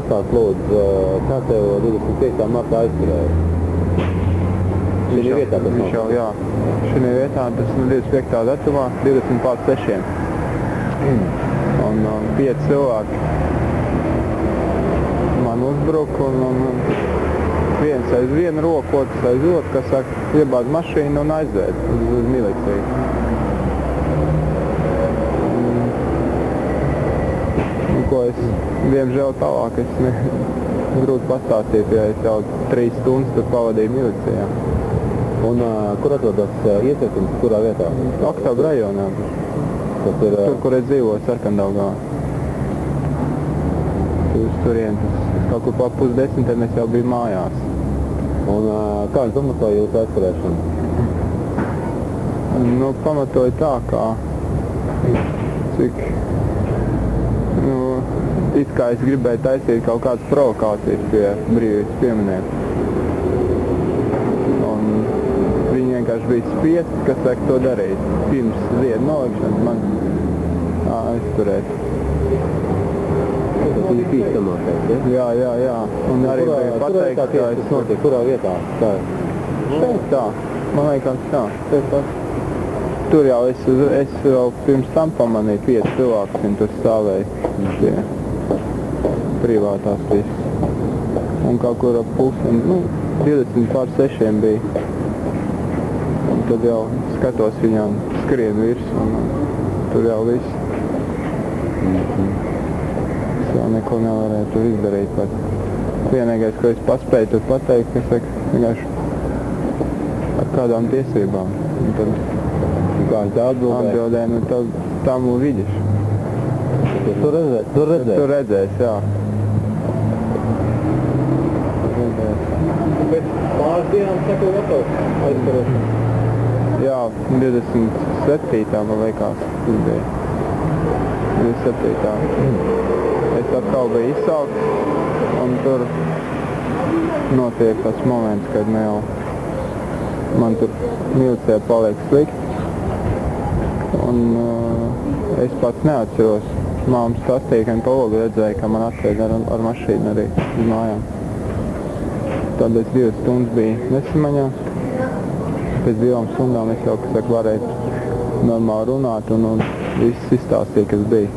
pastāst lūdzu, kā tev 25. martā aizturēja? Šī vietā tas viņš jau, jā. Šī vietā tas 25. datumā, 20 pār 6. Un 5 cilvēki man uzbruka un viens aiz vienu roku, otrs aiz otru, kas saka, iebāz mašīnu un aizvēd uz miliciju. Ko es, diemžēl tālāk, grūti pastāstīt, ja es jau 3 stundas tur pavadīju milicijā. Un kur atrodas iecirkums, kurā vietā? Oktobra rajonā. Tas ir... Tur, kur es dzīvoju, Sarkandaugavā. Turienes. Kaut kur pa 9:30 es jau biju mājās. Un kā viņi pamatoja jūsu aizturēšanu? Nu, pamatoja tā, kā cik... it kā es gribēju taisīt kaut kādas provokācijas pie brīvības pieminiekta. Un viņi vienkārši bija spiesti, kas saka to darīt. Pirms ziedu nolikšanas man aizturēt. Tas ir bīstamākais, ja? Jā. Un arī bija pateikt, ka es notiek, kurā vietā? Tā. Šeit tā. Man liekas tā. Tur jau es jau pirms tam pamanīju 5 cilvēkus, viņi tur stāvēja pie privātās viss. Un kaut kur ap 20 pār 6 bija. Un tad jau skatos viņām skrien virs un tur jau viss. Es jau neko nevarēju tur izdarīt pat. Vienīgais, ko es paspēju tur pateikt, ka es vienkārši ar kādām tiesībām. Un tad kā viņš tā atbildēja, tā mūs vidiš. Tur redzēs, jā. Pēc pāris dienām saka gatavs aizturēšanu? Jā, 27. man liekas, tas bija. 27. Es atkal biju izsaukts, un tur notiek tas moments, kad man tur milicijā paliek slikti. Un es pats neatceros. Māmas sastīkani pa logu redzēja, ka man atved ar mašīnu arī uz mājām. Tad es 2 stundas biju nesamaņā. Pēc 2 stundām es jau, kas saka, varēju normāli runāt un viss izstāstīja, kas bija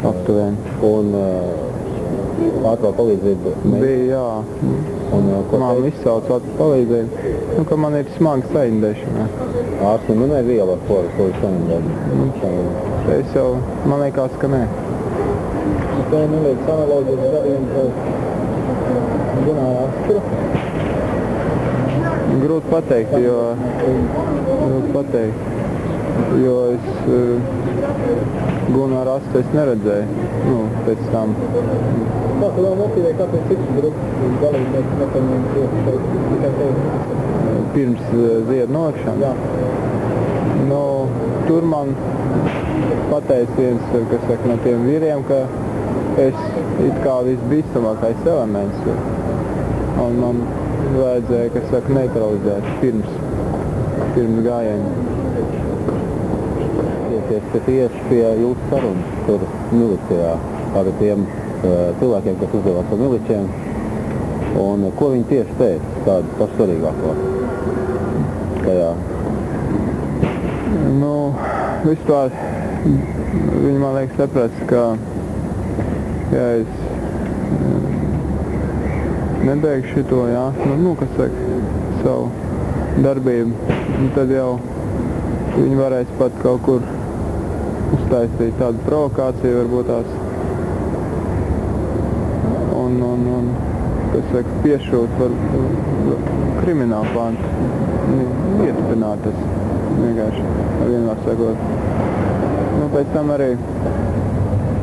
aptuveni. Un ātrā palīdzība? Bija, jā. Māma izsauca ātrā palīdzību, ka man ir smaga saindēšana. Ārsti minēja vielu, ar ko viņš saindēja? Es jau, man liekas, ka nē. Tā neliekas analoģijas darījumi Gunāra Astra? Grūti pateikt, jo es Gunāra Astra es neredzēju, pēc tam. Kā tu vēl motivē, kāpēc citus grupas dalībnieki nepaņēma tikai tevi? Pirms ziedu nolikšanas? Jā. Tur man pateica viens, kas saka, no tiem vīriem, ka es it kā visbīstamākais elements. Un man vajadzēja, kas saka, neutralizēt pirms gājienu. Tieši pie jūsu sarunas tur milicijā ar tiem cilvēkiem, kas uzdevās par miličiem. Un ko viņi tieši teica, tādu pašsvarīgāko tajā? Vispār viņi man liekas saprast, ka ja es nebeigšu šito, jā, kas saka, savu darbību, tad jau viņi varēs pat kaut kur uztaisīt tādu provokāciju, varbūt tās, un kas saka, piešūt var kriminālu pāntu, ietupināt tas vienkārši, vienmēr sakot. Pēc tam arī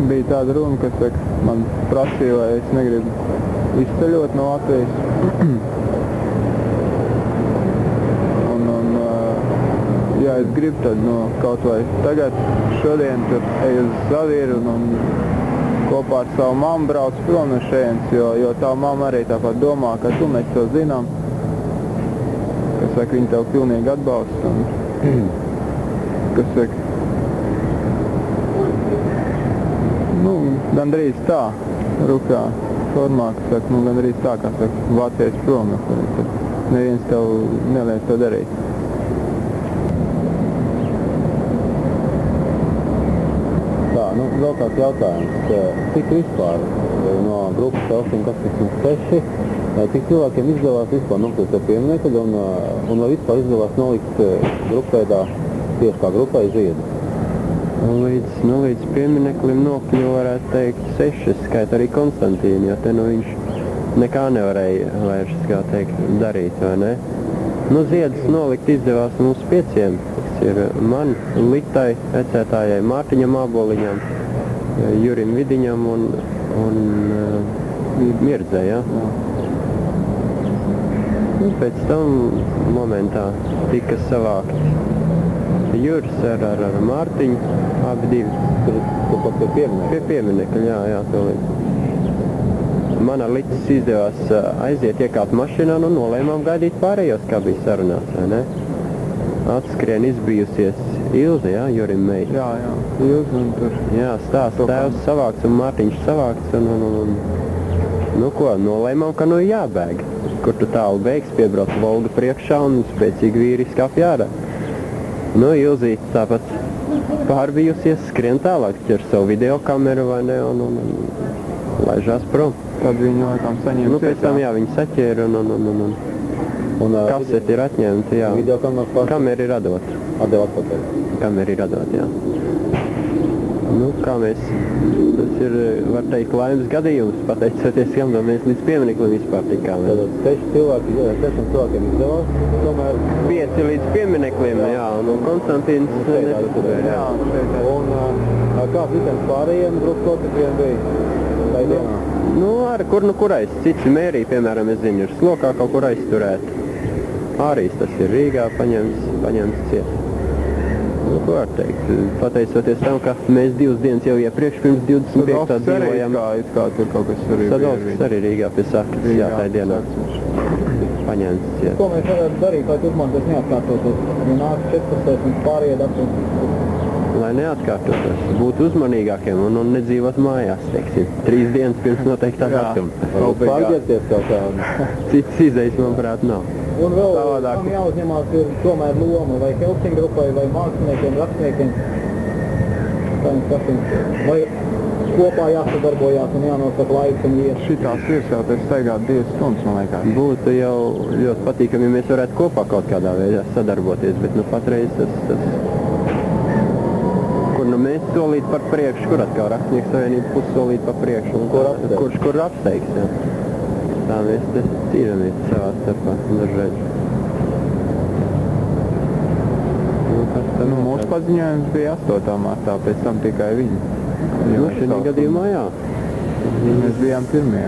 bija tāda runa, kas saka, man prasīja, vai es negribu izceļot no Latvijas. Ja es gribu, tad kaut vai tagad, šodien tur eju uz Zavieru un kopā ar savu mammu braucu prom no šejienes, jo tā mamma arī tāpat domā, ka tu mēs to zinām. Kas saka, viņi tev pilnīgi atbalsta. Kas saka, gandrīz tā, rukā formāk, saka, nu gan arī tā, kā saka, vācies prom, tad neviens tev neliek to darīt. Tā, nu, vēl kāds jautājums. Cik vispār no grupas Helsinki 86, cik cilvēkiem izdevās vispār nokļūt ar pieminekļu un vai vispār izdevās nolikt grupveidā tieši kā grupai ziedu? Līdz piemineklim nokļuva, varētu teikt, 6, skait arī Konstantīnu, jo te nu viņš nekā nevarēja vairs, kā teikt, darīt, vai ne? Nu, ziedus nolikt izdevās mums 5, tas ir man, Litai, ecētājai, Mārtiņam Āboliņam, Jurim Vidiņam un Mirdzē, ja? Un pēc tam momentā tika savākt Juris ar Mārtiņu, abi divi. Tur pat pie pieminekļa? Pie pieminekļa, jā, to līdz. Man ar Litis izdevās aiziet iekāpt mašīnā un nolēmām gaidīt pārējos, kā bija sarunāts, vai ne? Atskrien izbijusies Ilze, jā, Jurim meita. Jā, Ilze un tur. Jā, stāsts tēvs savāks un Mārtiņš savāks un nu ko, nolēmām, ka nu jābēg. Kur tu tālu beigs, piebrauc Volga priekšā un spēcīgi vīri skāp jārā. Nu, Ilzīte tāpat pārbijusies, skrien tālāk, ķer savu videokameru vai ne, un laižās prom. Tad viņi laikam saņēma. Nu, pēc tam, jā, viņi saķēra un kaseti ir atņemta, jā. Videokameras pār? Kamera ir atdot. Atdeva atpakaļ? Kamera ir atdot, jā. Nu, kā mēs, tas ir, var teikt, laimes gadījums, pateicoties, kam mēs līdz piemineklim vispār tikām. Tātad 6 cilvēkiem izdevās, tomēr... 5 līdz piemineklim, jā, un Konstantīns... Jā, un kāds visiem pārējiem grupas locekļiem bija tai dienā? Nu, kurais cits mērī, piemēram, es zinu, ir Slokā kaut kur aizturēt. Ārīs tas ir Rīgā paņemts ciet. Nu, ko var teikt? Pateicoties tam, ka mēs 2 dienas jau iepriekš pirms 25. dzīvojam. Kā tur kaut kas arī Sadovskis arī Rīgā pie Sakas, jā, tai dienā. Paņemts ciet. Ko mēs varētu darīt, lai turpmāk neatkārtotos? Ja nāk 14. un pārējie datumi? Lai neatkārtotos, būt uzmanīgākiem un nedzīvot mājās, teiksim. 3 dienas pirms noteiktā datuma. Pārģērties kaut kā. Cits izējas, manuprāt, nav. Un vēl tam jāuzņemās ir tomēr loma vai Helsinki grupai, vai māksliniekiem, rakstniekiem. Vai kopā jāsadarbojās un jānosaka laiks un vietas. Šitās virsēties staigāt 2 stundas, man liekas. Būtu jau ļoti patīkami, ja mēs varētu kopā kaut kādā veidā sadarboties, bet nu patreiz tas kur nu mēs solīt par priekšu, kur atkal rakstnieku savienība pussolīt par priekšu un kur apsteigs, jā. Tā mēs te cīnamies savā starpā dažreiz. Nu, mūsu paziņojums bija 8. martā, pēc tam tikai viņi. Nu, šī gadījumā jā. Mēs bijām pirmie.